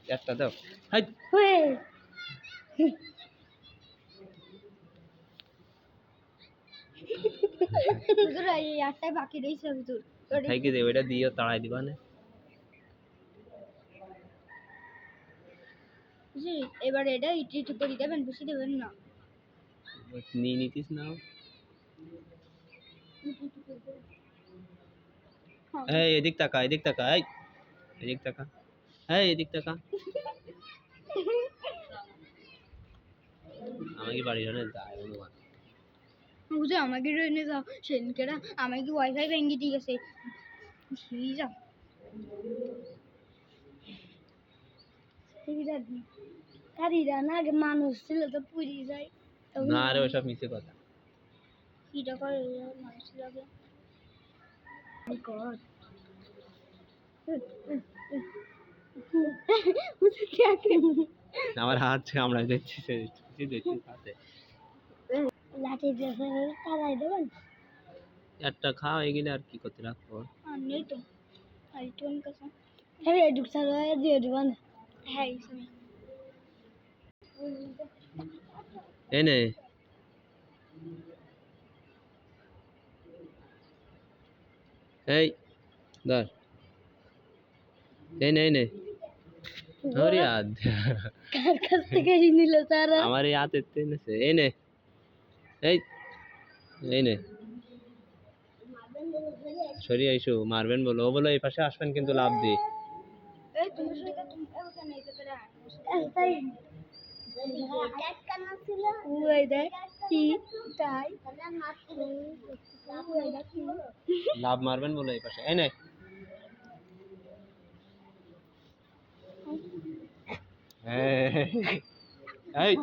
একটা দাও হাই হুজুর এই আটটায় বাকি রইছে হুজুর থাকি দে ওইটা দিও তাড়াই দিবা না হুজুর এবার এটা ইটি করে দেবেন বেশি দেবেন না নিয়ে নিতিস নাও এই এদিক তাকা এই এদিক তাকা এদিক তাকা আমাকে বাড়ি জানে যায় অনুমান হুজুর আমাকে রইনে যাও সেদিনকেরা আমাকে ওয়াইফাই ভেঙে দিয়ে গেছে সেই যাও কারিরা না আগে মানুষ ছিল তো পুরি যায় না আরে ওসব মিছে কথা কিটা করে মানুষ লাগে আমার হাত কামড়াই দিচ্ছে হাতে লাঠি দিয়ে কারাই দেবেন একটা খাও এগুলো আর কি করতে রাখবো আর নেই তো আর একটু কাছে হ্যাঁ এই ঢুকছা দিয়ে দেবেন হ্যাঁ এই সময় এনে এই ধর এই নে ওরে আদ কার কাছ থেকে নিল তারা আমার এই হাতে এনেছে এই নে এই নে সরিয়ে আইসো মারবেন বলো ও বলো এই পাশে আসবেন কিন্তু লাভ দি এই তুমি সেটা তুমি ওখানে এসে তাই কাটকানা ছিল ওই দেখ কি তাই লাভ মারবেন বলো এই পাশে এই নে এই